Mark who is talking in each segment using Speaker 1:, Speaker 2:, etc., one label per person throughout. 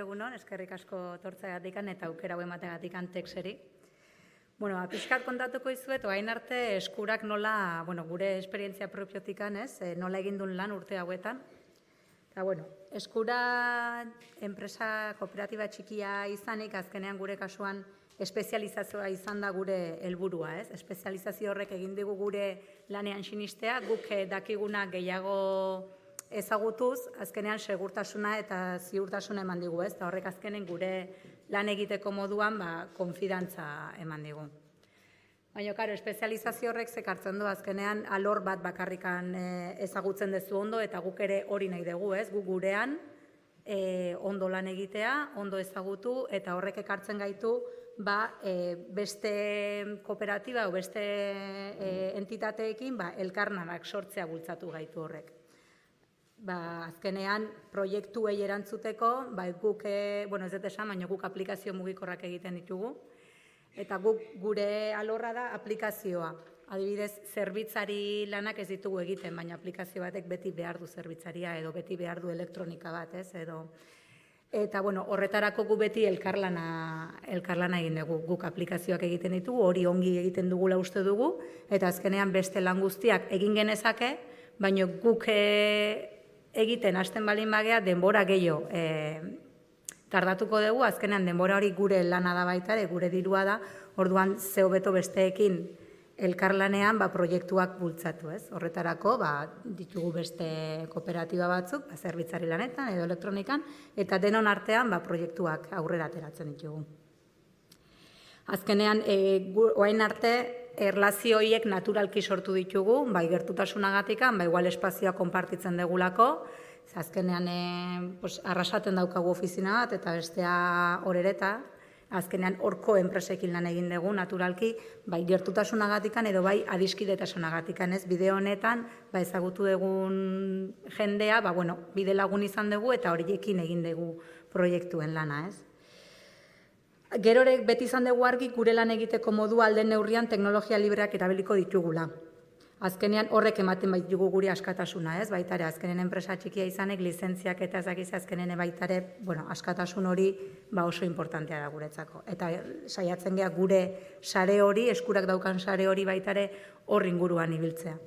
Speaker 1: Egunon, eskerrik asko tortzeagatik eta aukera hau emateagatik Texeri. Pixkat kontatuko izuet, orain arte eskurak nola, gure esperientzia propiotik nola egin duen lan urte hauetan. Eta, eskura enpresa kooperatiba txikia izanik, azkenean gure kasuan espezializazioa izan da gure helburua, ez? Espezializazio horrek egin digu gure lanean sinistea, guk dakiguna gehiago ezagutuz, azkenean segurtasuna eta ziurtasuna eman digu, ez? Eta horrek azkenen gure lan egiteko moduan konfidantza eman digu. Baina, karo, espezializazio horrek zekartzen du azkenean alor bat bakarrikan ezagutzen dezu ondo eta guk ere hori nahi dugu, ez? Guk gurean ondo lan egitea, ondo ezagutu eta horrek ekartzen gaitu beste kooperatiba o beste entitateekin elkarlanak sortzea bultzatu gaitu horrek. Azkenean, proiektuei erantzuteko, guk, ez dut esan, baina guk aplikazio mugikorrak egiten ditugu, eta guk gure alorra da aplikazioa. Adibidez, zerbitzari lanak ez ditugu egiten, baina aplikazio batek beti behar du zerbitzaria edo beti behar du elektronika bat, ez, edo. Eta, horretarako gu beti elkarlana egin dugu, guk aplikazioak egiten ditugu, hori ongi egiten dugula uste dugu, eta azkenean beste lan guztiak egin genezake, baina guk egiten hasten balin bagea denbora gehiago tardatuko dugu, azkenean denbora hori gure lana da baita ere, gure dirua da, orduan zeo beto besteekin elkarlanean proiektuak bultzatu, ez? Horretarako ditugu beste kooperatiba batzuk, zerbitzari lanetan edo elektronikan, eta denon artean proiektuak aurrera ateratzen ditugu. Azkenean, orain arte, erlazio horiek naturalki sortu ditugu, bai gertutasunagatikan, igual espazioa konpartitzen degulako, azkenean arrasaten daukagu ofizina bat, eta bestea horereta, azkenean horko enpresekin lan egin dugu, naturalki, bai gertutasunagatikan edo bai adiskidetasonagatikan, ez? Bide honetan, ezagutu dugun jendea, bide lagun izan dugu, eta horiekin egin dugu proiektuen lana, ez? Gerorek beti izan dugu argi gure lan egiteko modua alden neurrian teknologia libreak erabiliko ditugula. Azkenean horrek ematen baitugu gure askatasuna, ez? Baitare, azkenen enpresa txikia izanek, lizentziak eta ezakiz azkenen baitare, askatasun hori oso importantea da guretzako. Eta saiatzen gea gure sare hori, eskurak daukan sare hori baitare hor inguruan ibiltzea.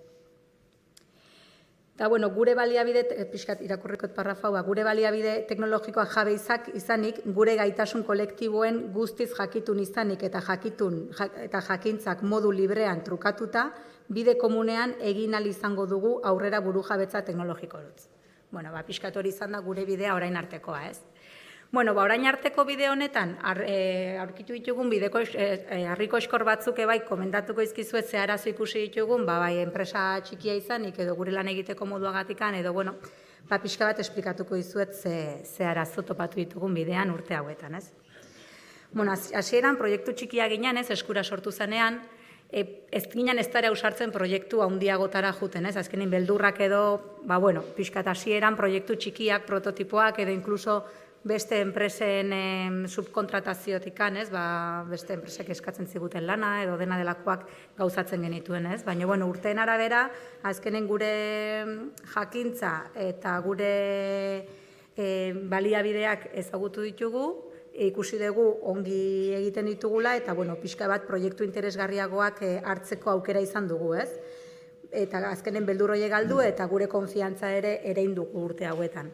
Speaker 1: Eta, gure baliabide, pixkat irakurrikot parrafau, gure baliabide teknologikoak jabe izanik, gure gaitasun kolektiboen guztiz jakitun izanik eta jakintzak modu librean trukatuta, bide komunean egin ahal izango dugu aurrera burujabetza teknologiko dut. Pixkat hori izan da gure bidea orain artekoa, ez? Orain arteko bide honetan, aurkitu ditugun bideko harriko eskor batzuk komentatuko izkizuet ze arazo ikusi ditugun, enpresa txikia izanik edo gure lan egiteko moduagatikan edo, pixka bat esplikatuko dizuet ze arazo topatu ditugun bidean urte hauetan, ez? Hasieran proiektu txikia ginen, ez, eskura sortu zenean, ez ginen ez dara usartzen proiektu handiagotara juten, ez? Azkenin beldurrak edo, pixkat hasieran proiektu txikiak, prototipoak edo inkluso beste enpresen subkontrataziotikan, ez? Beste enpresek eskatzen ziguten lana edo dena delakoak gauzatzen genituen, ez? Baina, urteen arabera, azkenen gure jakintza eta gure baliabideak ezagutu ditugu, ikusi dugu ongi egiten ditugula eta, pixka bat proiektu interesgarriagoak hartzeko aukera izan dugu, ez? Eta azkenen beldur horiek galdu eta gure konfiantza ere erein dugu urte hauetan.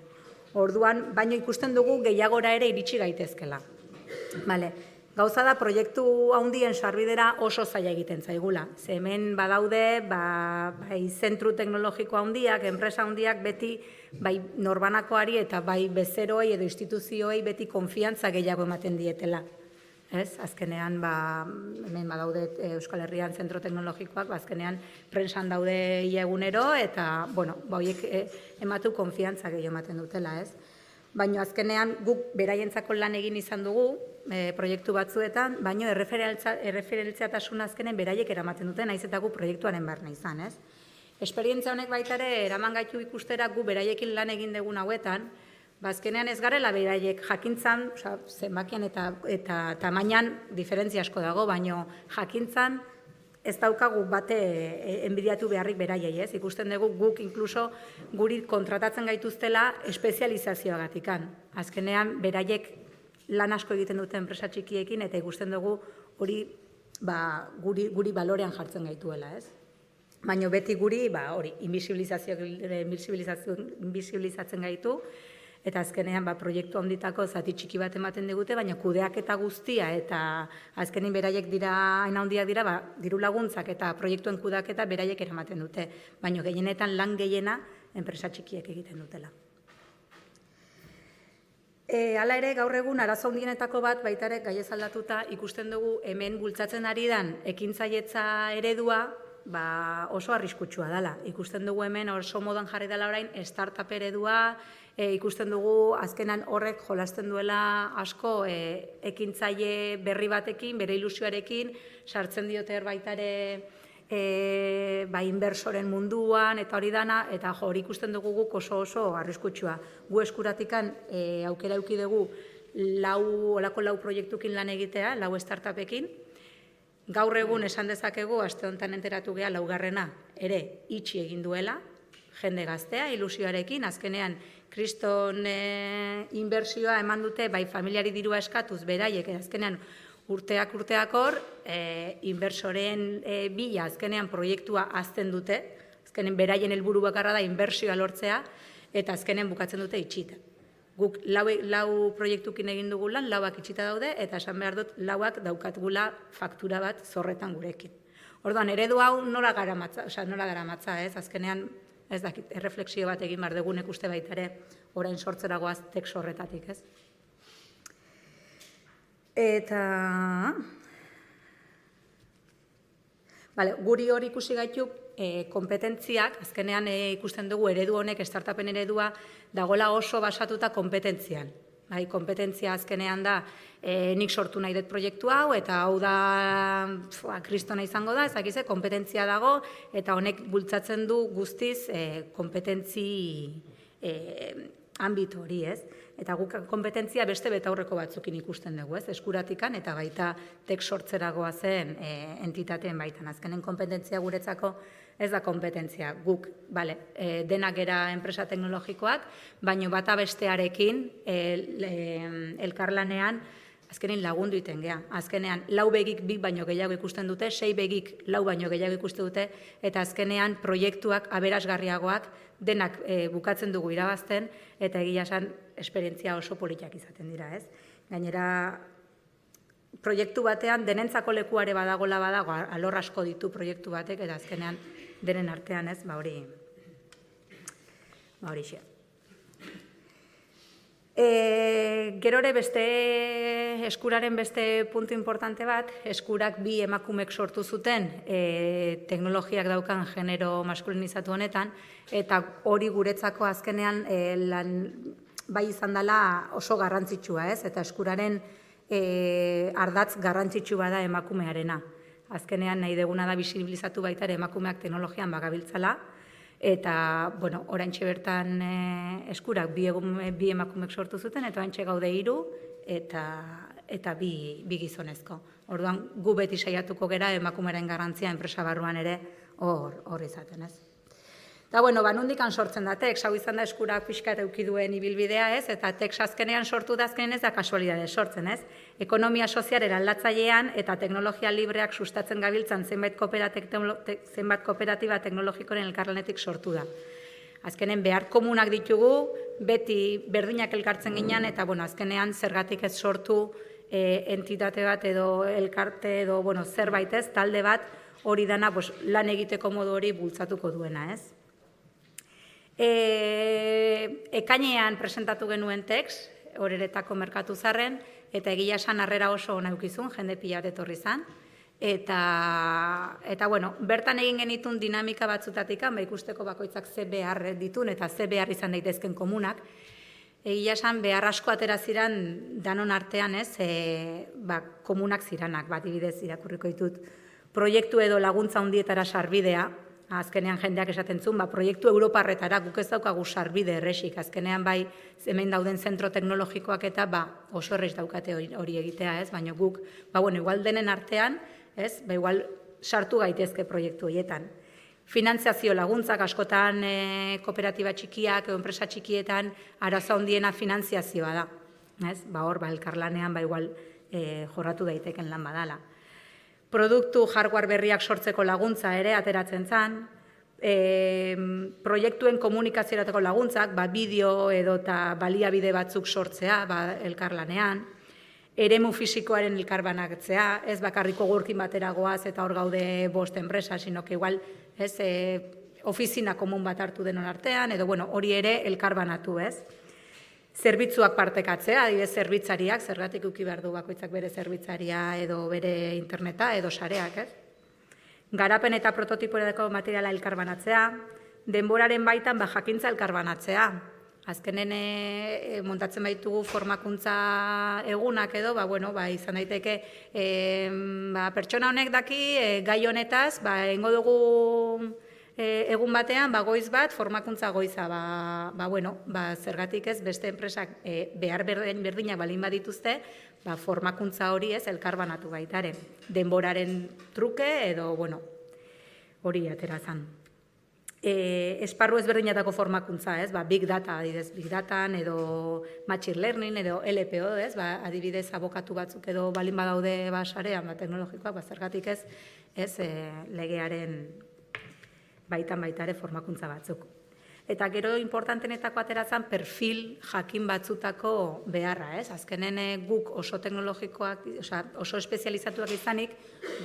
Speaker 1: Orduan, baino ikusten dugu gehiagora ere iritsi gaitezkela. Gauza da, proiektu handien sarbidera oso zaila egiten zaigula. Ze hemen badaude, zentru teknologiko handiak, enpresa handiak beti, norbanakoari eta bezeroei edo instituzioei beti konfiantza gehiago ematen dietela. Azkenean, hemen badaude Euskal Herrian zentro teknologikoak, azkenean prensan daude ia egunero, eta, horiek ematu konfiantza gehiago ematen dutela, ez? Baina azkenean guk beraientzako lan egin izan dugu, proiektu batzuetan, baina erreferentziatasuna azkenen beraiek eramaten duten, naiz eta gu proiektuaren barne izan, ez? Esperientzia honek baitare eraman gaitu ikustera gu beraiekin lan egin dugun hauetan, azkenean ez garela beraiek jakintzan, zenbakian eta tamainan diferentzia asko dago, baina jakintzan ez daukagu bate enbidiatu beharrik beraiei, ez? Ikusten dugu guk inkluso guri kontratatzen gaituztela espezializazioagatikan. Azkenean, beraiek lan asko egiten dute enpresa txikiekin eta ikusten dugu hori guri balorean jartzen gaituela, ez? Baina beti guri, hori, invisibilizatzen gaitu, eta azkenean proiektu handitako zati txiki bat ematen digute, baina kudeaketa guztia eta azkenin beraiek dira, hain handiak dira, diru laguntzak eta proiektuen kudeaketa beraiek eramaten dute, baina gehienetan lan gehiena enpresa txikiek egiten dutela. Hala ere, gaur egun arazo handienetako bat baitare gaiez aldatuta ikusten dugu hemen bultzatzen ari dan ekintzailetza eredua oso arriskutsua dela. Ikusten dugu hemen oso modan jarri dela orain startup eredua, ikusten dugu azkenan horrek jolasten duela asko ekintzaile berri batekin, bere ilusioarekin, sartzen diote baitare inbersoren munduan, eta hori dana, eta hori ikusten dugu guk oso arriskutsua. Gu eskuratikan aukera eduki dugu olako lau proiektukin lan egitea, lau startupekin. Gaur egun esan dezakegu, aste honetan enteratu gea laugarrena ere itxi egin duela, jende gaztea, ilusioarekin, azkenean kriston inbertsioa eman dute, bai familiari dirua eskatuz, beraiek, azkenean urteak hor, inbersoren bila azkenean proiektua azten dute, azkenean beraien helburu bakarra da inbertsioa lortzea, eta azkenean bukatzen dute itxita. Guk lau proiektukin egin dugu lan, lauak itxita daude, eta esan behar dut lauak daukatgula faktura bat zorretan gurekin. Orduan, eredu hau nola garamatza, ez? Azkenean, ez dakit, erreflexio bat egin behar dugunek uste baitare, orain sortzeragoaz teksto horretatik, ez? Eta guri hori ikusi gaitu kompetentziak, azkenean ikusten dugu eredu honek, startupen eredua, dagoela oso basatuta kompetentzian. Kompetentzia azkenean da, nik sortu nahi dut proiektu hau, eta hau da kristona izango da, ezakize, kompetentzia dago, eta honek bultzatzen du guztiz kompetentzi ambito hori, ez? Eta guk kompetentzia beste betaurreko batzukin ikusten dugu, ez? Eskuratikan eta baita tek sortzeragoa zen entitateen baitan. Azkenen kompetentzia guretzako ez da kompetentzia. Guk, denak gera enpresa teknologikoak, baino bata bestearekin elkarlanean azkenean lagundu iten gea. Azkenean, 4 begik 2 baino gehiago ikusten dute, 6 begik 4 baino gehiago ikusten dute, eta azkenean proiektuak aberasgarriagoak denak bukatzen dugu irabazten, eta egia esan esperientzia oso politak izaten dira, ez? Gainera, proiektu batean denentzako lekuare badago, alor asko ditu proiektu batek, eta azkenean denen artean, ez? Hori xe. Gerore eskuraren beste puntu importante bat, eskurak 2 emakumek sortu zuten teknologiak daukan genero maskulinizatu honetan, eta hori guretzako azkenean bai izan dela oso garrantzitsua, ez? Eta eskuraren ardatz garrantzitsu bada emakumearena. Azkenean nahi deguna da bisibilizatu baita ere emakumeak teknologian bagabiltzala, eta, oraintxe bertan eskurak 2 emakumek sortu zuten, eta oraintxe gaude 3 eta 2 gizonezko. Orduan, gu beti saiatuko gera emakumeren garrantzia enpresa barruan ere hor izaten, ez? Eta, nondikan sortzen da Tex, hau izan da eskurak pixka eta eduki duen ibilbidea, ez? Eta Tex azkenean sortu da azkenean ez da kasualidade sortzen, ez? Ekonomia sozialen aldatzailean eta teknologia libreak sustatzen gabiltzan zenbait kooperatiba teknologikoren elkarlanetik sortu da. Azkenen behar komunak ditugu, beti berdinak elkartzen ginean, eta azkenean zergatik ez sortu entitate bat edo elkarte edo zerbait ez, talde bat hori dana lan egiteko modu hori bultzatuko duena, ez? Ekainean presentatu genuen Tex, horeretako merkatu zarren, eta egia esan harrera oso ona eukizun, jende pila bat etorri zan. Eta, bertan egin genitun dinamika batzutatik, ikusteko bakoitzak ze behar ditun, eta ze behar izan daitezken komunak. Egia esan behar asko atera ziren danon artean, ez, komunak ziranak, bat ibidez irakurriko ditut. Proiektu edo laguntza hundietara sarbidea, azkenean jendeak esaten zuen, proiektu europarretara guk ez daukagu sarbide erresik, azkenean hemen dauden zentro teknologikoak eta oso errez daukate hori egitea, ez? Baina guk, igual denen artean, ez? Igual sartu gaitezke proiektu horietan. Finantziazio laguntzak askotan kooperatiba txikiak edo enpresa txikietan arazo handiena finantziazioa da. Hor, elkarlanean igual jorratu daiteken lan badala. Produktu hardware berriak sortzeko laguntza ere ateratzen zen, proiektuen komunikaziorako laguntzak, bideo edo eta baliabide batzuk sortzea elkarlanean, eremu fisikoaren elkarbanatzea, ez bakarriko gurkin batera goaz eta hor gaude 5 enpresa, sino que igual ofizina komun bat hartu denon artean, edo hori ere elkarbanatu, ez? Zerbitzuak partekatzea, adibidez zerbitzariak, zergatik uki behar du bakoitzak bere zerbitzaria edo bere interneta edo sareak, ez? Garapen eta prototiporako materiala elkarbanatzea, denboraren baitan jakintza elkarbanatzea. Azkenen montatzen baitugu formakuntza egunak edo, izan daiteke pertsona honek daki gai honetaz, egingo dugu egun batean, goiz bat, formakuntza goiza, zergatik ez, beste enpresak behar berdinak balin badituzte, formakuntza hori ez, elkarbanatu baitare. Denboraren truke edo, hori atera zan. Esparru ezberdinetako formakuntza, ez, Big Data, adibidez, Big Datan edo Machine Learning edo LPO, ez, adibidez, abokatu batzuk edo balin badaude sarean, teknologikoak, zergatik ez, legearen baitan baitare formakuntza batzuk. Eta gero importantenetako aterazan perfil jakin batzutako beharra, ez? Azkenen guk oso teknologikoak, oso espezializatuak izanik,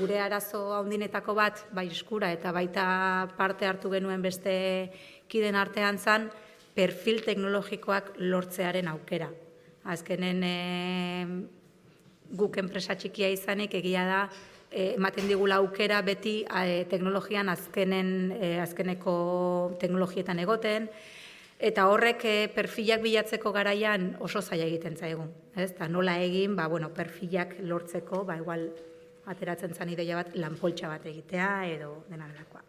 Speaker 1: gure arazo handinetako bat, eskura eta baita parte hartu genuen beste kiden artean zan, perfil teknologikoak lortzearen aukera. Azkenen guk enpresa txikia izanik egia da, ematen digula aukera beti teknologian azkeneko teknologietan egoten, eta horrek perfilak bilatzeko garaian oso zaila egiten zaigu. Eta nola egin, perfilak lortzeko, igual ateratzen zan ideia bat, lanpoltsa bat egitea edo dena delakoa.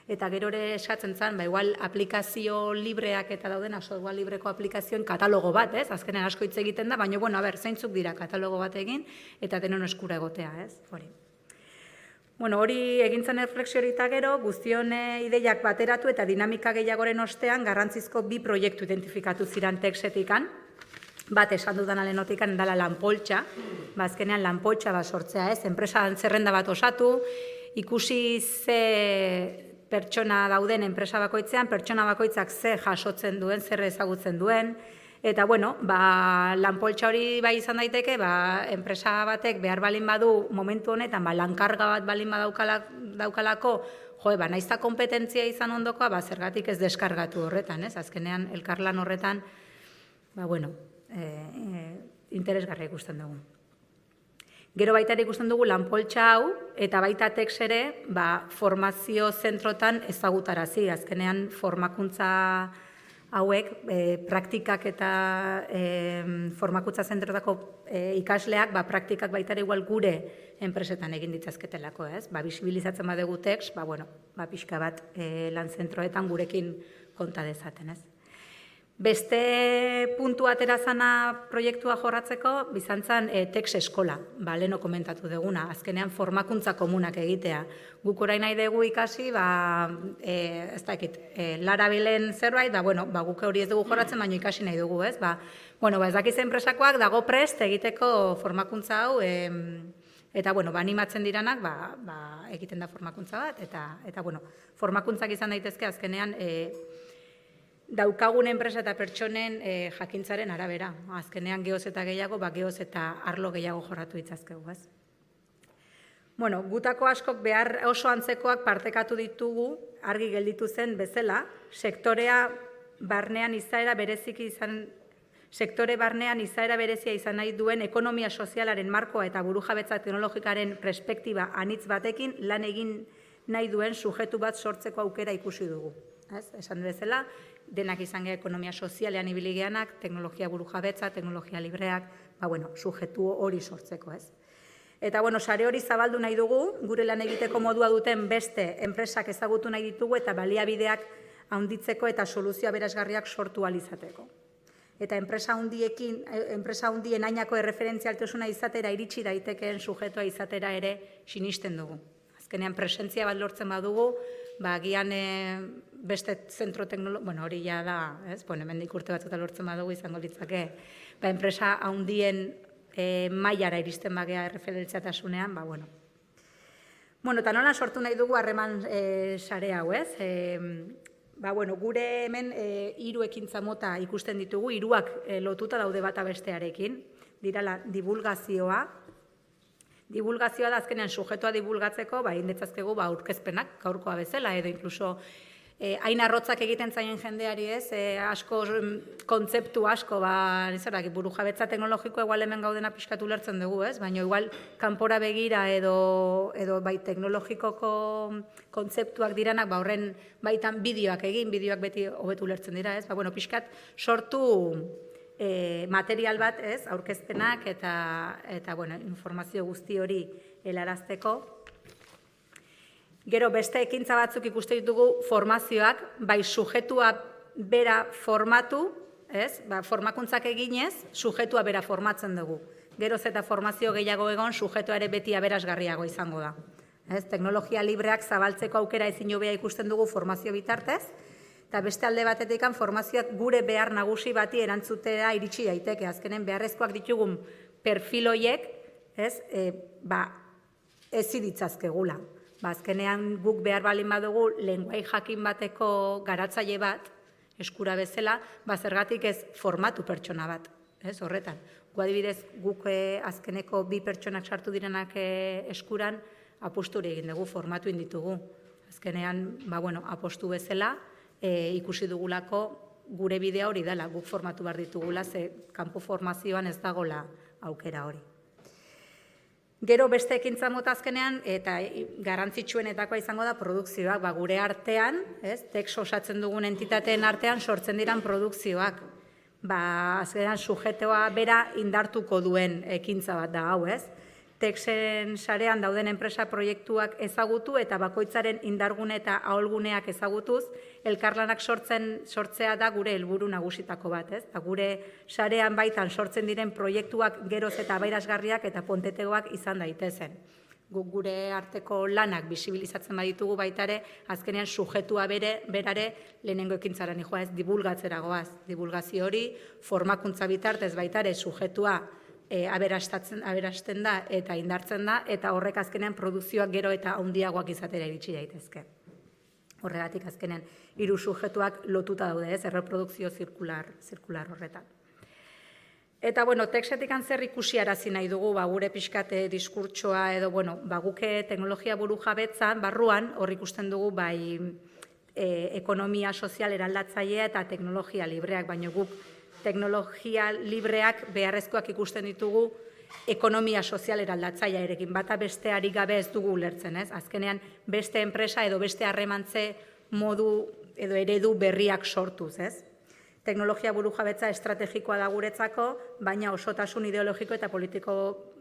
Speaker 1: Eta gero ere eskatzen zan, igual aplikazio libreak eta dauden, software libreko aplikazioen katalogo bat, ez? Azkenen asko hitz egiten da, baina, zeintzuk dira katalogo bat egin, eta denon eskura egotea, ez? Hori egintzen erreflexio eta gero, guztion ideiak bateratu eta dinamika gehiagoren ostean garrantzizko 2 proiektu identifikatu ziren texetikan. Bat esan dudan alenotikan dala lanpoltsa, azkenean lanpoltsa sortzea, ez? Enpresa zerrenda bat osatu, ikusi ze pertsona dauden enpresa bakoitzean, pertsona bakoitzak ze jasotzen duen, zer ezagutzen duen, eta, lanpoltsa hori izan daiteke, enpresa batek behar balin badu momentu honetan, lankarga bat balin badaukalako, naizta kompetentzia izan ondokoa, zergatik ez deskargatu horretan, ez? Azkenean, elkarlan horretan, interesgarria ikusten dugu. Gero baita ere ikusten dugu lanpoltsa hau, eta baita tex ere, formazio zentrotan ezagutarazi. Azkenean, formakuntza hauek, praktikak eta formakuntza zentrotako ikasleak, praktikak baita ere igual gure enpresetan egin ditzazketelako, ez? Bisibilizatzen badugu tex, pixka bat lan zentroetan gurekin konta dezaten, ez? Beste puntu aterazana proiektua jorratzeko, bizantzan tex eskola, leheno komentatu duguna, azkenean formakuntza komunak egitea. Guk orain nahi dugu ikasi, ez dakit, Larabilen zerbait, guk hori ez dugu jorratzen, baina ikasi nahi dugu, ez? Ez dakiz enpresakoak dago prest egiteko formakuntza hau, eta, animatzen diranak, egiten da formakuntza bat, eta, formakuntzak izan daitezke azkenean, daukagun enpresa eta pertsonen jakintzaren arabera. Azkenean geoz eta gehiago, geoz eta arlo gehiago jorratu ditzazkegu, ez? Gutako askok behar oso antzekoak partekatu ditugu, argi gelditu zen bezala, sektore barnean izaera berezia izan nahi duen ekonomia sozialaren markoa eta burujabetza teknologikaren perspektiba anitz batekin lan egin nahi duen sujetu bat sortzeko aukera ikusi dugu. Esan bezala, denak izan geha ekonomia sozialean ibiligeanak, teknologia burujabetza, teknologia libreak, sujetu hori sortzeko, ez? Eta, sare hori zabaldu nahi dugu, gure lan egiteko modua duten beste enpresak ezagutu nahi ditugu eta baliabideak handitzeko eta soluzioa berazgarriak sortu alizateko. Eta enpresa handien ainako erreferentzialtasuna izatera iritsi daitekeen sujetua izatera ere sinisten dugu. Azkenean presentzia bat lortzen badugu, agian beste zentro hori ja da, hemendik urte batzuta lortzen badugu izango litzake, enpresa handien mailara iristen bagea erreferentziatasunean, eta nola sortu nahi dugu harreman sare hau, ez? Gure hemen 3 ekintza mota ikusten ditugu, 3 lotuta daude bata bestearekin, dirala divulgazioa. Divulgazioa da azkenean sujetua divulgatzeko, indetzazkegu aurkezpenak, gaurkoa bezala, edo inkluso hain arrotzak egiten zaien jendeari ez, asko, kontzeptu asko, buru jabetza teknologikoa igual hemen gaudena pixkatu lertzen dugu, ez? Baina igual kanpora begira edo teknologikoko kontzeptuak diranak, horren baitan bideoak egin, bideoak beti hobetu lertzen dira, ez? Pixkat sortu material bat, ez? Aurkezpenak eta informazio guzti hori helarazteko. Gero beste ekintza batzuk ikuste ditugu formazioak, sujetua bera formatu, formakuntzak eginez, sujetua bera formatzen dugu. Geroz eta formazio gehiago egon, sujetua ere beti aberasgarriago izango da. Teknologia libreak zabaltzeko aukera ezin hobea ikusten dugu formazio bitartez, eta beste alde batetik formazioak gure behar nagusi bati erantzutera iritsi daiteke. Azkenen beharrezkoak ditugun perfil horiek, ezi ditzazkegula. Azkenean guk behar balin badugu lenguai jakin bateko garatzaile bat, eskura bezala, zergatik ez formatu pertsona bat, horretan. Adibidez, guk azkeneko 2 pertsonak sartu direnak eskuran, apostura egin dugu, formatu inditugu. Azkenean, apostu bezala, ikusi dugulako gure bidea hori dela, guk formatu behar ditugula, ze kanpo formazioan ez dagoela aukera hori. Gero beste ekintza mota azkenean, eta garrantzitsuenetakoa izango da produkzioak, gure artean, tekst osatzen dugun entitateen artean sortzen diran produkzioak. Azkenean sujetoa bera indartuko duen ekintza bat da hau, ez? Teksten sarean dauden enpresa proiektuak ezagutu eta bakoitzaren indargune eta aholguneak ezagutuz, elkarlanak sortzea da gure helburu nagusitako bat, ez? Gure sarean baitan sortzen diren proiektuak geroz eta aberasgarriak eta pontetegoak izan daitezen. Guk gure arteko lanak bisibilizatzen baditugu baitare, azkenean sujetua berare lehenengo ekintzara nijoa, ez? Divulgatzera goaz. Divulgazio hori, formakuntza bitartez baitare sujetua aberasten da eta indartzen da, eta horrek azkenean produkzioak gero eta handiagoak izatera iritsi daitezke. Horregatik azkenean 3 sujetuak lotuta daude, ez? Erreprodukzio zirkular horretan. Eta, tekstetik zer ikusiarazi nahi dugu, gure pixkate diskurtsoa edo, guke teknologia buru jabetzan, barruan, hor ikusten dugu, ekonomia sozial eraldatzailea eta teknologia libreak, baina guk teknologia libreak beharrezkoak ikusten ditugu ekonomia sozial eraldatzailea erekin, bata besteari gabe ez dugu ulertzen, ez? Azkenean beste enpresa edo beste harremantze modu edo eredu berriak sortuz, ez? Teknologia burujabetza estrategikoa da guretzako, baina osotasun ideologiko eta politiko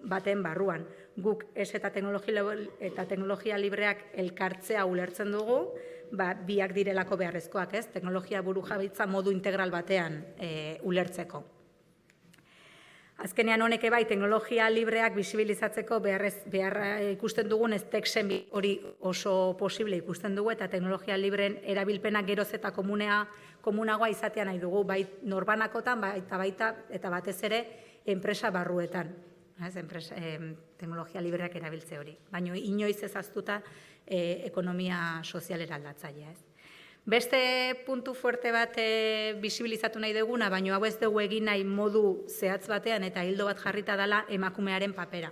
Speaker 1: baten barruan. Guk eta teknologia libreak elkartzea ulertzen dugu, biak direlako beharrezkoak, ez? Teknologia burujabetza modu integral batean ulertzeko. Azkenean honek teknologia libreak bisibilizatzeko beharra ikusten dugun ez teksten hori oso posible ikusten dugu eta teknologia libreen erabilpena geroz eta komunagoa izatea nahi dugu, bai norbanakotan eta batez ere enpresa barruetan, teknologia libreak erabiltze hori, baina inoiz ez ahaztuta ekonomia sozial eraldatzailea, ez? Beste puntu fuerte bat bisibilizatu nahi duguna, baina hau ez dugu egin nahi modu zehatz batean eta hildo bat jarrita dela emakumearen papera.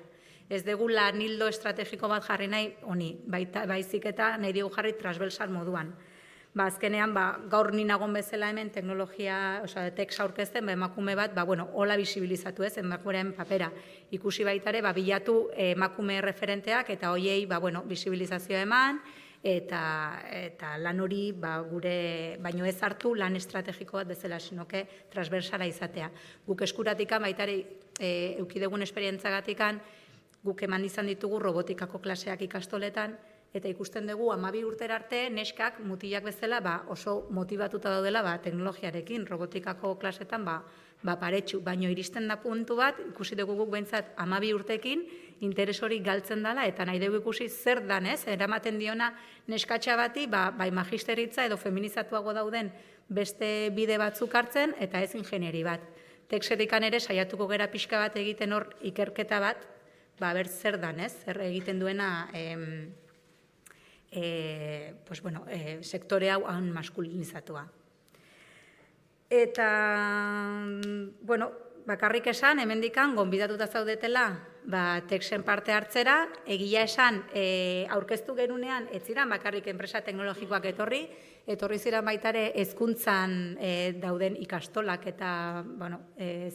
Speaker 1: Ez dugu lan hildo estrategiko bat jarri nahi honi, baizik eta nahi dugu jarri transversal moduan. Azkenean, gaur ninagon bezala hemen teknologia, tekst aurkezten, emakume bat, hola bisibilizatu ez, emakumearen papera. Ikusi baitare, bilatu emakume referenteak eta hoiei, bisibilizazioa eman, eta lan hori gure baino ez hartu lan estrategiko bat bezala sinoke transversala izatea. Guk eskuratikan baitare eukidegun esperientzagatikan guk eman izan ditugu robotikako klaseak ikastoletan eta ikusten dugu 12 urtera arte neskak mutilak bezala oso motibatuta daudela teknologiarekin robotikako klasetan paretsu, baino iristen da puntu bat, ikusi dugu guk behintzat 12 urtekin, interes hori galtzen dela, eta nahi dugu ikusi zer dan, eramaten diona neskatxa bati, bai magisteritza edo feminizatuago dauden beste bide batzuk hartzen, eta ez ingenieri bat. Texedikan ere saiatuko gera pixka bat egiten hor ikerketa bat, ber zer dan, zer egiten duena sektore hau han maskulinizatua. Eta, bakarrik esan, hemendikan, gonbidatuta zaudetela, Texen parte hartzera, egia esan, aurkeztu gerunean, ez ziren bakarrik enpresa teknologikoak etorri ziren baitare hezkuntzan dauden ikastolak eta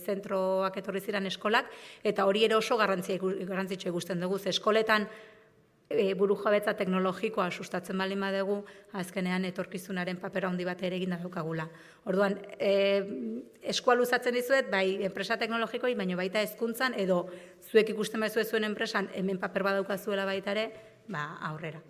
Speaker 1: zentroak etorri ziren eskolak, eta hori ere oso garrantzitsua ikusten dugu, eskoletan burujabetza teknologikoa sustatzen baldin badugu, azkenean etorkizunaren papera handi bat ere eginda daukagula. Orduan, eskua luzatzen dizuet, bai enpresa teknologikoi, baina baita hezkuntzan, edo zuek ikusten baizue zuen enpresan, hemen paper badaukazuela baita ere, aurrera.